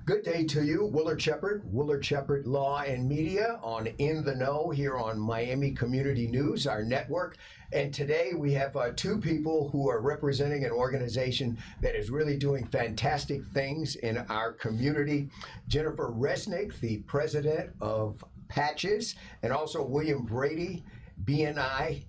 Good day to you, Willard Shepard, Willard Shepard Law and Media on In the Know here on Miami Community News, our network. And today we have two people who are representing an organization that is really doing fantastic things in our community. Jennifer Resnick, the president of Patches, and also William Brady, BNI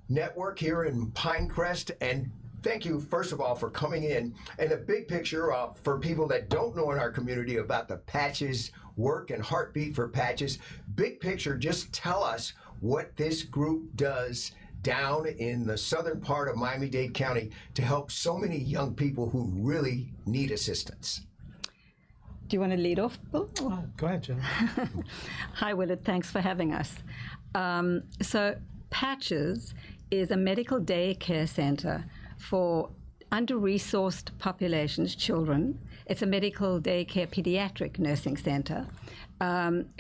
Network here in Pinecrest. And thank you, first of all, for coming in. And the big picture for people that don't know in our community about the Patches work and Heartbeat for Patches, big picture, just tell us what this group does down in the southern part of Miami-Dade County to help so many young people who really need assistance. Do you want to lead off, Bill? Go ahead, Jen. Hi, Willard. Thanks for having us. So Patches is a medical daycare center for under-resourced populations, children. It's a medical daycare pediatric nursing center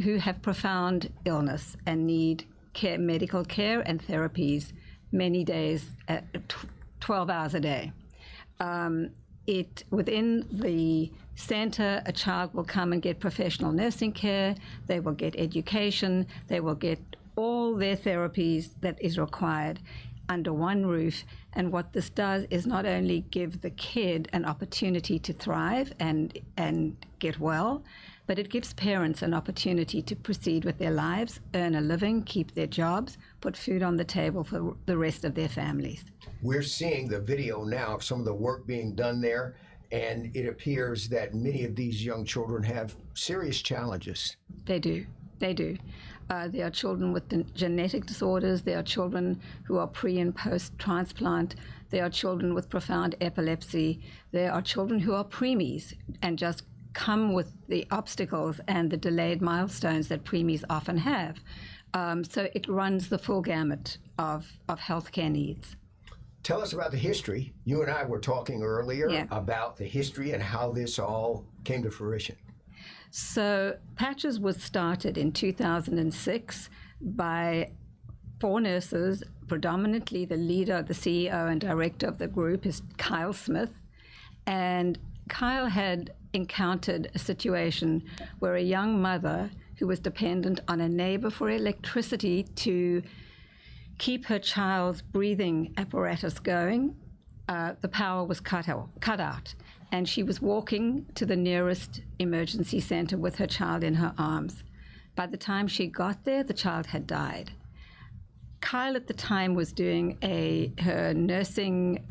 who have profound illness and need medical care and therapies many days, 12 hours a day. Within the center, a child will come and get professional nursing care, they will get education, they will get all their therapies that is required under one roof. And what this does is not only give the kid an opportunity to thrive and get well, but it gives parents an opportunity to proceed with their lives, earn a living, keep their jobs, put food on the table for the rest of their families. We're seeing the video now of some of the work being done there, and it appears that many of these young children have serious challenges. They do. There are children with genetic disorders. There are children who are pre and post-transplant. There are children with profound epilepsy. There are children who are preemies and just come with the obstacles and the delayed milestones that preemies often have. So it runs the full gamut of healthcare needs. Tell us about the history. You and I were talking earlier about the history and how this all came to fruition. So Patches was started in 2006 by 4 nurses, predominantly the leader, the CEO and director of the group is Kyle Smith. And Kyle had encountered a situation where a young mother who was dependent on a neighbor for electricity to keep her child's breathing apparatus going, the power was cut out. And she was walking to the nearest emergency center with her child in her arms. By the time she got there, the child had died. Kyle at the time was doing her nursing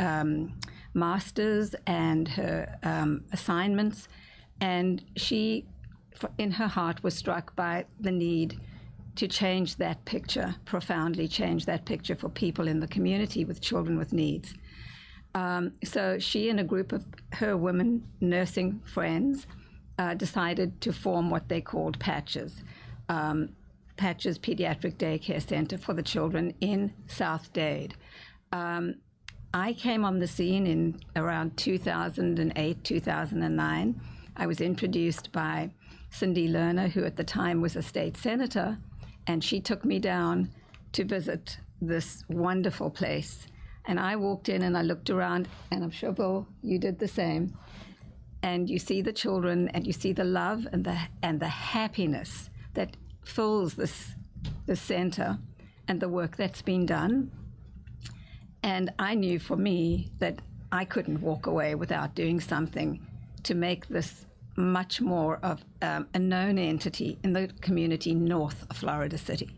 masters and her assignments, and she, in her heart, was struck by the need to change that picture, profoundly change that picture for people in the community with children with needs. So she and a group of her women nursing friends decided to form what they called Patches, Patches Pediatric Daycare Center for the children in South Dade. I came on the scene in around 2008, 2009. I was introduced by Cindy Lerner, who at the time was a state senator, and she took me down to visit this wonderful place. And I walked in and I looked around, and I'm sure, Bill, you did the same. And you see the children and you see the love and the happiness that fills this center and the work that's been done. And I knew for me that I couldn't walk away without doing something to make this much more of a known entity in the community north of Florida City.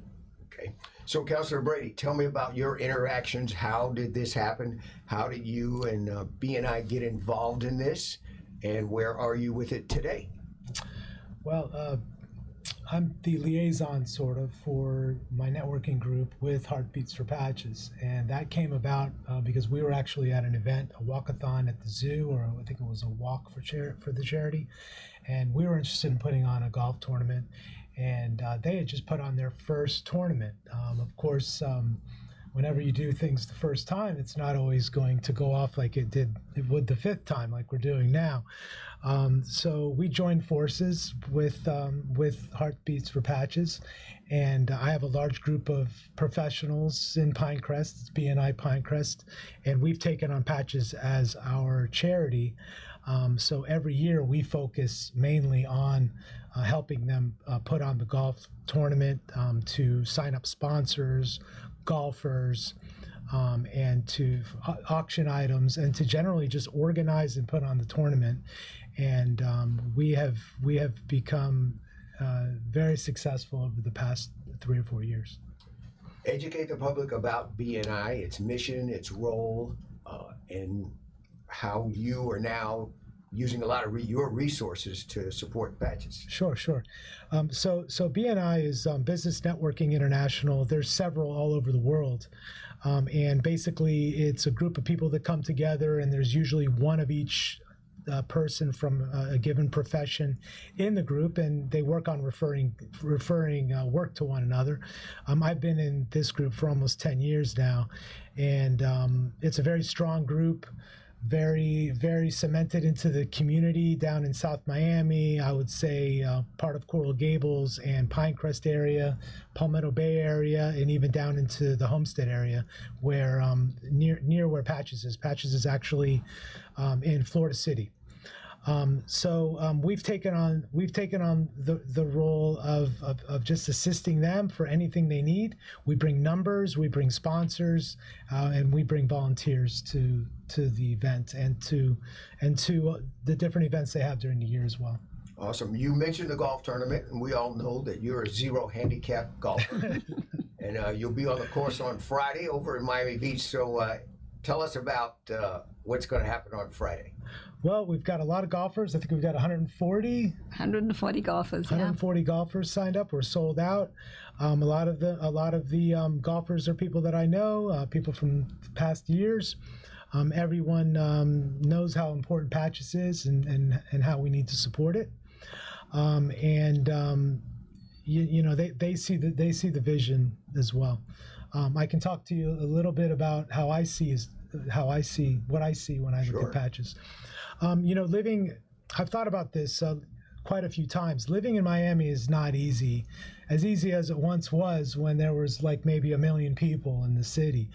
Okay. So, Councilor Brady, tell me about your interactions. How did this happen? How did you and BNI get involved in this? And where are you with it today? Well, I'm the liaison, sort of, for my networking group with Heartbeats for Patches. And that came about because we were actually at an event, a walkathon at the zoo, or I think it was a walk for the charity. And we were interested in putting on a golf tournament. And they had just put on their first tournament. Of course, whenever you do things the first time, it's not always going to go off like it would the 5th time, like we're doing now. So we joined forces with Heartbeats for Patches, and I have a large group of professionals in Pinecrest, it's BNI Pinecrest, and we've taken on Patches as our charity. So every year we focus mainly on helping them put on the golf tournament, to sign up sponsors, golfers, and to auction items, and to generally just organize and put on the tournament. And we have become very successful over the past 3 or 4 years. Educate the public about BNI, its mission, its role, and how you are now using a lot of your resources to support Patches. Sure. So BNI is Business Networking International. There's several all over the world. And basically, it's a group of people that come together, and there's usually one of each person from a given profession in the group, and they work on referring work to one another. I've been in this group for almost 10 years now, and it's a very strong group, very, very cemented into the community down in South Miami. I would say part of Coral Gables and Pinecrest area, Palmetto Bay area, and even down into the Homestead area, where near where Patches is. Patches is actually in Florida City. We've taken on the role of just assisting them for anything they need. We bring numbers, we bring sponsors, and we bring volunteers to the event and to the different events they have during the year as well. Awesome. You mentioned the golf tournament, and we all know that you're a zero handicap golfer. And you'll be on the course on Friday over in Miami Beach. So tell us about what's going to happen on Friday. Well, we've got a lot of golfers. I think we've got 140 golfers. 140 golfers signed up. We're sold out. A lot of the golfers are people that I know, people from past years. Everyone knows how important Patches is and how we need to support it. They see the vision as well. I can talk to you a little bit about how I see what I see when I look at Patches. I've thought about this quite a few times. Living in Miami is not easy, as easy as it once was when there was like maybe 1 million people in the city.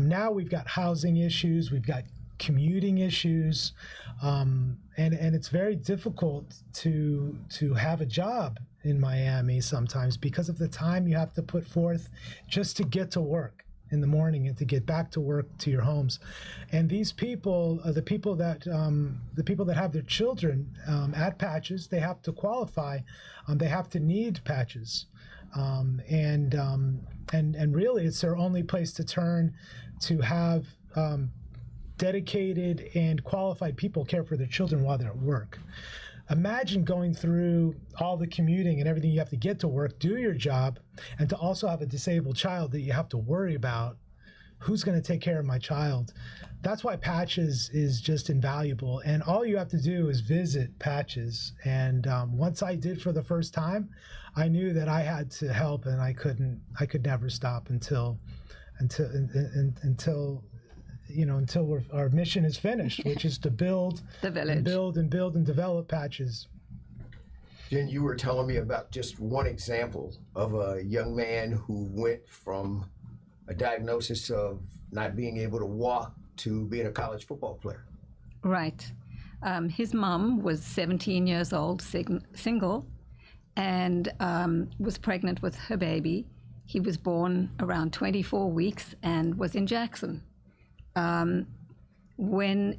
Now we've got housing issues, we've got commuting issues, and it's very difficult to have a job in Miami sometimes because of the time you have to put forth just to get to work in the morning and to get back to work to your homes. And these people, the people that have their children at Patches, they have to qualify. They have to need Patches, and really it's their only place to turn to have dedicated and qualified people care for their children while they're at work. Imagine going through all the commuting and everything you have to get to work, do your job, and to also have a disabled child that you have to worry about. Who's going to take care of my child? That's why Patches is just invaluable. And all you have to do is visit Patches. And once I did for the first time, I knew that I had to help, and I could never stop until our mission is finished, which is to build the village, and build and develop Patches. Jen, you were telling me about just one example of a young man who went from a diagnosis of not being able to walk to being a college football player. Right. His mom was 17 years old, single, and was pregnant with her baby. He was born around 24 weeks and was in Jackson. When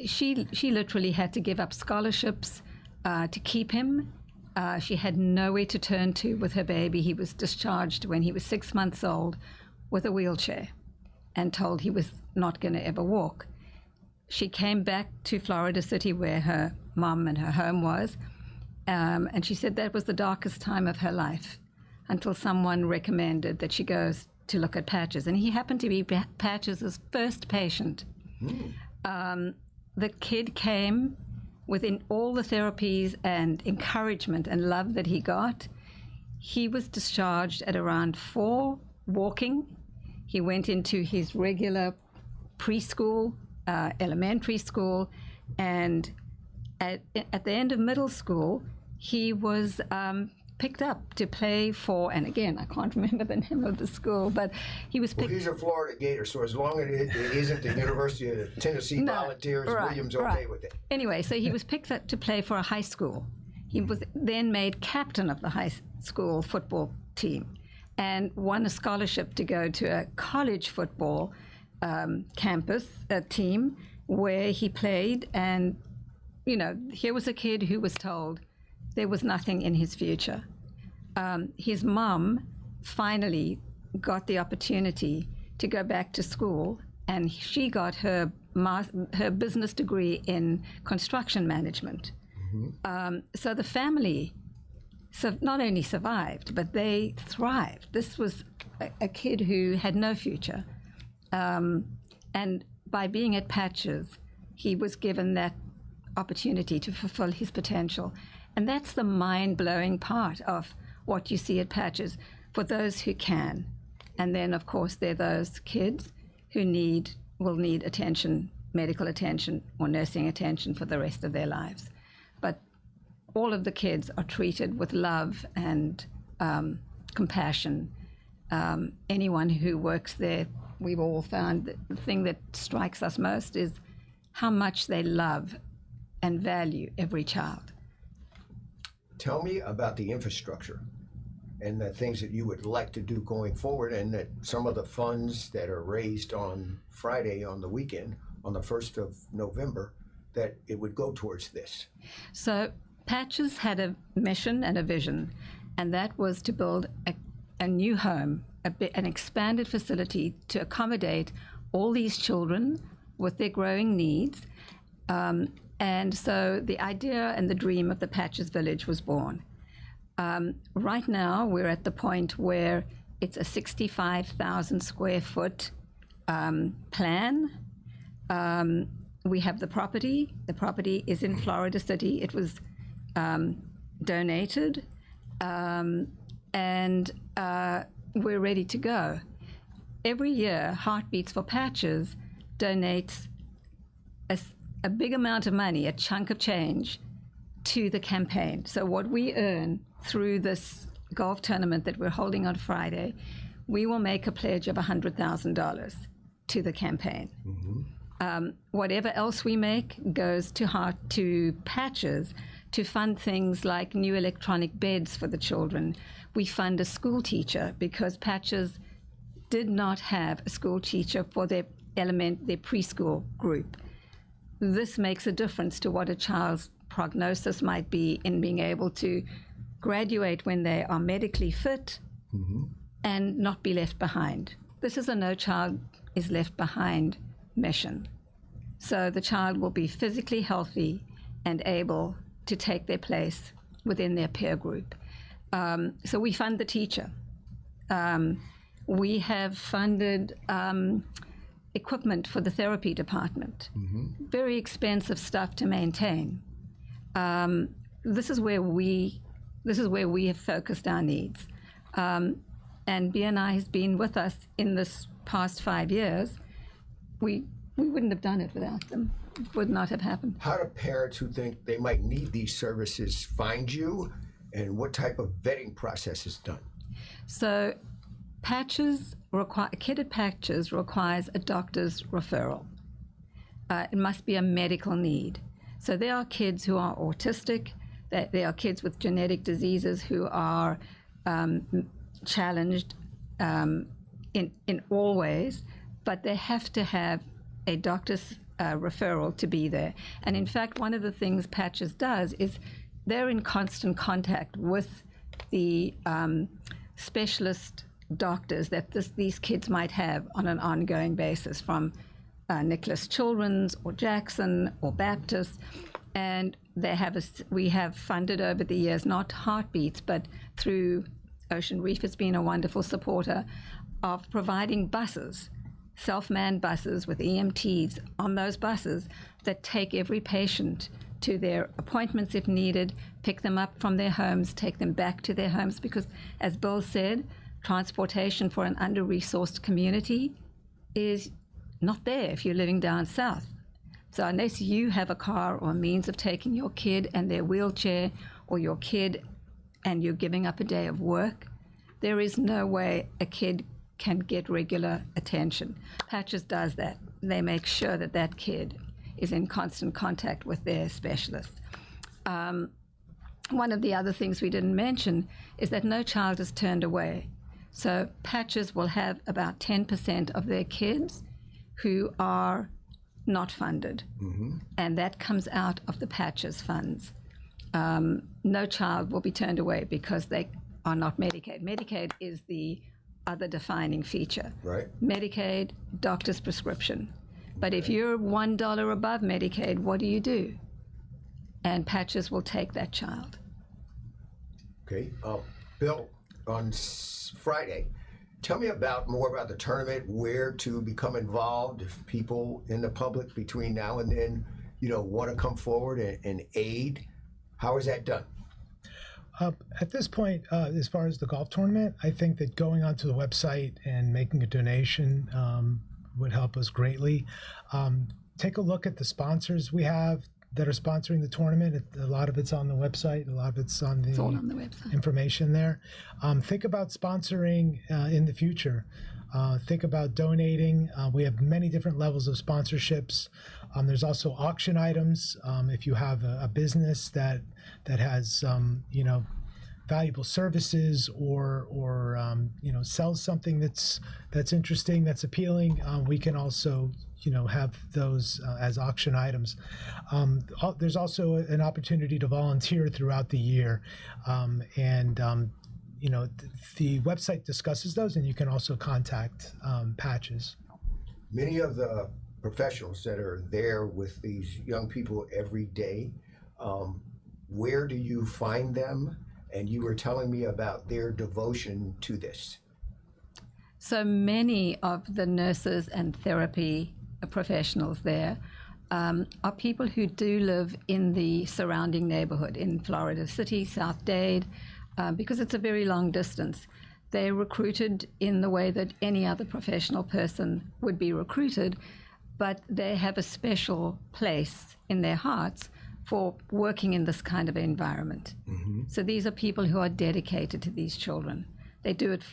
she literally had to give up scholarships to keep him. She had nowhere to turn to with her baby. He was discharged when he was 6 months old with a wheelchair and told he was not going to ever walk. She came back to Florida City where her mom and her home was, and she said that was the darkest time of her life until someone recommended that she goes to look at Patches, and he happened to be Patches' first patient. The kid came within all the therapies and encouragement and love that he got. He was discharged at around 4 walking. He went into his regular preschool, elementary school, and at the end of middle school, he was picked up to play for, and again, I can't remember the name of the school, but he was Well, picked. he's a Florida Gator, so as long as it isn't the University of Tennessee No, Volunteers, right, William's okay right. with it. Anyway, so he was picked up to play for a high school. He was then made captain of the high school football team and won a scholarship to go to a college football campus team where he played. And, here was a kid who was told there was nothing in his future. His mom finally got the opportunity to go back to school, and she got her business degree in construction management. So the family not only survived, but they thrived. This was a kid who had no future. And by being at Patches, he was given that opportunity to fulfill his potential. And that's the mind-blowing part of what you see at Patches for those who can. And then, of course, there are those kids who will need attention, medical attention or nursing attention for the rest of their lives. But all of the kids are treated with love and compassion. Anyone who works there, we've all found that the thing that strikes us most is how much they love and value every child. Tell me about the infrastructure and the things that you would like to do going forward, and that some of the funds that are raised on Friday on the weekend, on the 1st of November, that it would go towards this. So Patches had a mission and a vision, and that was to build a new home, an expanded facility to accommodate all these children with their growing needs. And so the idea and the dream of the Patches Village was born. Right now, we're at the point where it's a 65,000 square foot plan. We have the property. The property is in Florida City. It was donated, and we're ready to go. Every year, Heartbeats for Patches donates a big amount of money, a chunk of change, to the campaign. So what we earn through this golf tournament that we're holding on Friday, we will make a pledge of $100,000 to the campaign. Whatever else we make goes to Patches to fund things like new electronic beds for the children. We fund a school teacher because Patches did not have a school teacher for their preschool group. This makes a difference to what a child's prognosis might be in being able to graduate when they are medically fit and not be left behind. This is a No Child is Left Behind mission. So the child will be physically healthy and able to take their place within their peer group. So we fund the teacher. We have funded equipment for the therapy department. Very expensive stuff to maintain. This is where we have focused our needs. And BNI has been with us in this past 5 years. We wouldn't have done it without them. It would not have happened. How do parents who think they might need these services find you, and what type of vetting process is done? So a kid at Patches requires a doctor's referral. It must be a medical need. So there are kids who are autistic, there are kids with genetic diseases who are challenged in all ways, but they have to have a doctor's referral to be there. And in fact, one of the things Patches does is they're in constant contact with the specialist doctors that these kids might have on an ongoing basis, from Nicholas Children's or Jackson or Baptist. And we have funded over the years, not Heartbeats, but through Ocean Reef has been a wonderful supporter of providing buses, self-manned buses with EMTs on those buses that take every patient to their appointments if needed, pick them up from their homes, take them back to their homes, because as Bill said, transportation for an under-resourced community is not there if you're living down south. So unless you have a car or a means of taking your kid and their wheelchair, or your kid and you're giving up a day of work, there is no way a kid can get regular attention. Patches does that. They make sure that that kid is in constant contact with their specialists. One of the other things we didn't mention is that no child is turned away. So Patches will have about 10% of their kids who are not funded, and that comes out of the Patches funds. No child will be turned away because they are not Medicaid. Medicaid is the other defining feature. Right. Medicaid, doctor's prescription. But if you're $1 above Medicaid, what do? And Patches will take that child. Okay. Bill, on Friday, tell me more about the tournament, where to become involved if people in the public between now and then, want to come forward and aid. How is that done? At this point, as far as the golf tournament, I think that going onto the website and making a donation would help us greatly. Take a look at the sponsors we have that are sponsoring the tournament. A lot of it's on the website. A lot of it's on It's all on the website. Information there. Think about sponsoring in the future. Think about donating. We have many different levels of sponsorships. There's also auction items. If you have a business that has valuable services or sells something that's interesting, that's appealing, we can also have those as auction items. There's also an opportunity to volunteer throughout the year, the website discusses those, and you can also contact Patches. Many of the professionals that are there with these young people every day, where do you find them? And you were telling me about their devotion to this. So many of the nurses and therapy professionals there are people who do live in the surrounding neighborhood in Florida City, South Dade, because it's a very long distance. They're recruited in the way that any other professional person would be recruited, but they have a special place in their hearts for working in this kind of environment. So these are people who are dedicated to these children. They do it,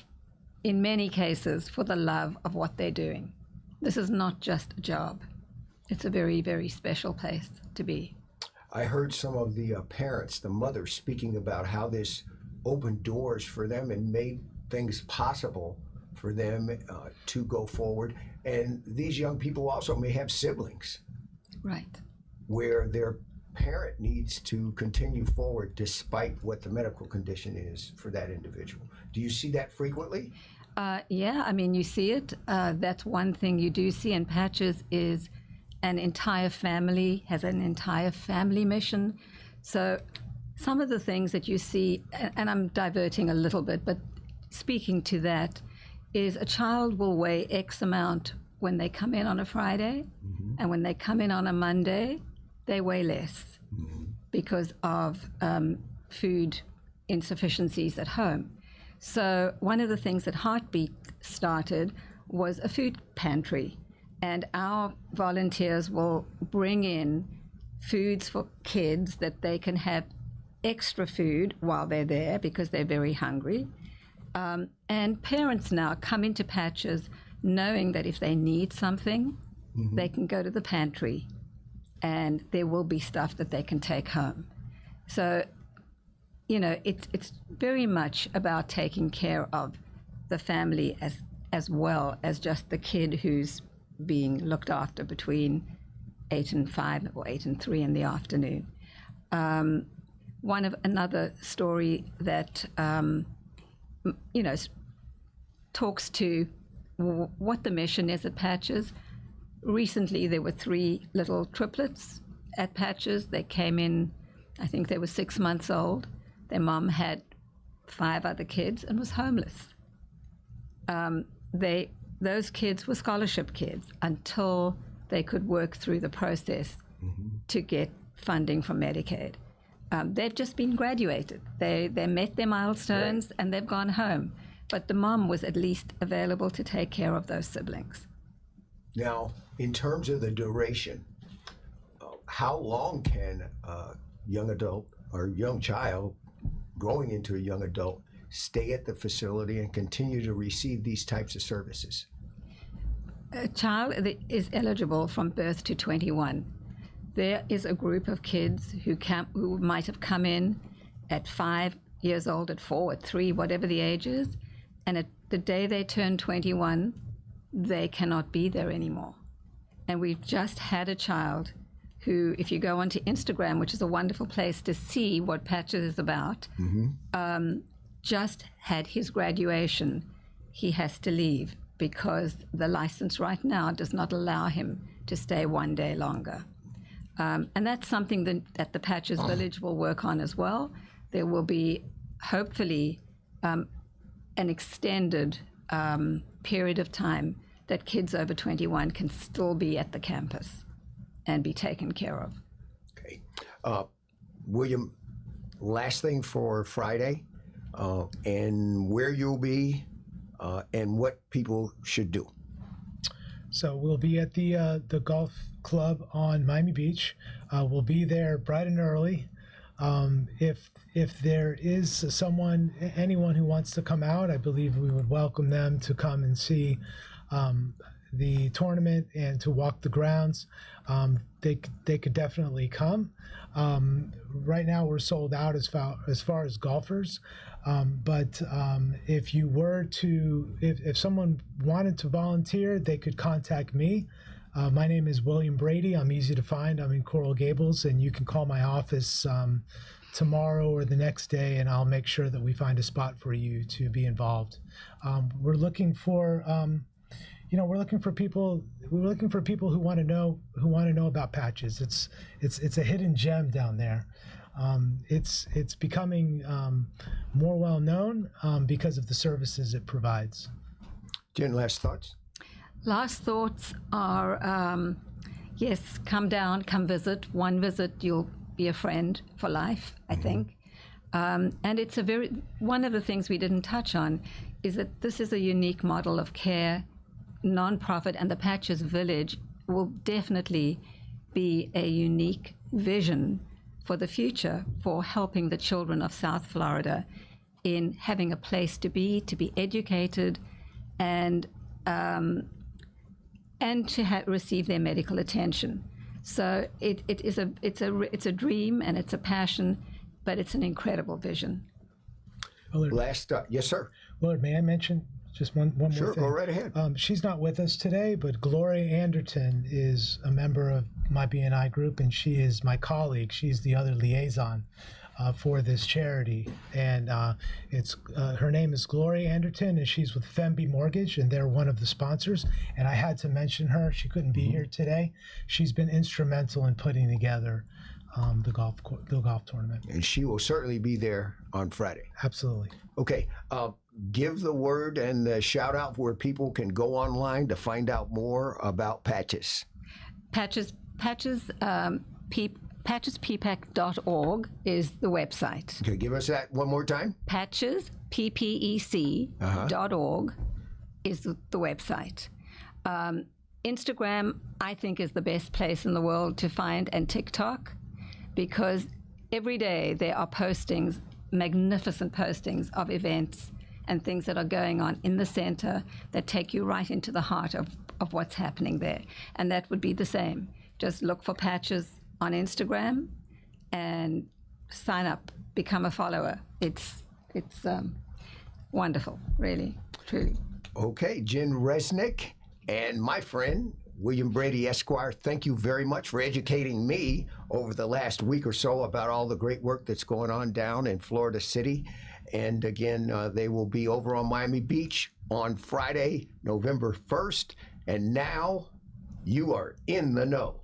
in many cases, for the love of what they're doing. This is not just a job. It's a very, very special place to be. I heard some of the parents, the mothers, speaking about how this opened doors for them and made things possible for them to go forward. And these young people also may have siblings. Right. Where their parent needs to continue forward despite what the medical condition is for that individual. Do you see that frequently? Yeah, I mean, you see it. That's one thing you do see in Patches is an entire family, has an entire family mission. So some of the things that you see, and I'm diverting a little bit, but speaking to that, is a child will weigh X amount when they come in on a Friday, and when they come in on a Monday, they weigh less because of food insufficiencies at home. So one of the things that Heartbeat started was a food pantry, and our volunteers will bring in foods for kids that they can have extra food while they're there because they're very hungry. And parents now come into Patches knowing that if they need something, they can go to the pantry and there will be stuff that they can take home. So, it's very much about taking care of the family as well as just the kid who's being looked after between 8 and 5 or 8 and 3 in the afternoon. Another story that talks to what the mission is at Patches. Recently, there were 3 little triplets at Patches. They came in, I think they were 6 months old. Their mom had 5 other kids and was homeless. Those kids were scholarship kids until they could work through the process to get funding from Medicaid. They've just been graduated. They met their milestones and they've gone home. But the mom was at least available to take care of those siblings. Now, in terms of the duration, how long can a young adult or young child growing into a young adult, stay at the facility and continue to receive these types of services? A child is eligible from birth to 21. There is a group of kids who might have come in at 5 years old, at 4, at 3, whatever the age is, and at the day they turn 21, they cannot be there anymore. And we've just had a child who, if you go onto Instagram, which is a wonderful place to see what Patches is about, just had his graduation. He has to leave because the license right now does not allow him to stay one day longer. And that's something that the Patches Village will work on as well. There will be, hopefully, an extended period of time that kids over 21 can still be at the campus and be taken care of. Okay. William, last thing for Friday, and where you'll be and what people should do. So we'll be at the golf club on Miami Beach. We'll be there bright and early. If there is anyone who wants to come out, I believe we would welcome them to come and see the tournament and to walk the grounds. They could definitely come. Right now we're sold out as far as golfers. But if someone wanted to volunteer, they could contact me. My name is William Brady. I'm easy to find. I'm in Coral Gables, and you can call my office tomorrow or the next day, and I'll make sure that we find a spot for you to be involved. We're looking for people. We're looking for people who want to know about Patches. It's a hidden gem down there. It's becoming more well known because of the services it provides. Jen, last thoughts? Last thoughts are, yes, come down, come visit. One visit, you'll be a friend for life, I think. And it's one of the things we didn't touch on is that this is a unique model of care, nonprofit, and the Patches Village will definitely be a unique vision for the future for helping the children of South Florida in having a place to be educated, and to receive their medical attention. So it's a dream and it's a passion, but it's an incredible vision. Willard, yes, sir. Willard, may I mention just one more thing? Sure, go right ahead. She's not with us today, but Gloria Anderton is a member of my BNI group, and she is my colleague. She's the other liaison for this charity, and her name is Gloria Anderton, and she's with Femby Mortgage, and they're one of the sponsors. And I had to mention her. She couldn't be here today. She's been instrumental in putting together the golf tournament. And she will certainly be there on Friday. Absolutely. Okay. Give the word and the shout out where people can go online to find out more about Patches. PatchesPPAC.org is the website. Okay, give us that one more time. Patches, PPEC.org is the website. Instagram, I think, is the best place in the world to find, and TikTok, because every day there are postings, magnificent postings of events and things that are going on in the center that take you right into the heart of what's happening there. And that would be the same. Just look for Patches on Instagram and sign up, become a follower. It's wonderful, really, truly. Okay, Jen Resnick and my friend, William Brady Esquire, thank you very much for educating me over the last week or so about all the great work that's going on down in Florida City. And again, they will be over on Miami Beach on Friday, November 1st. And now you are in the know.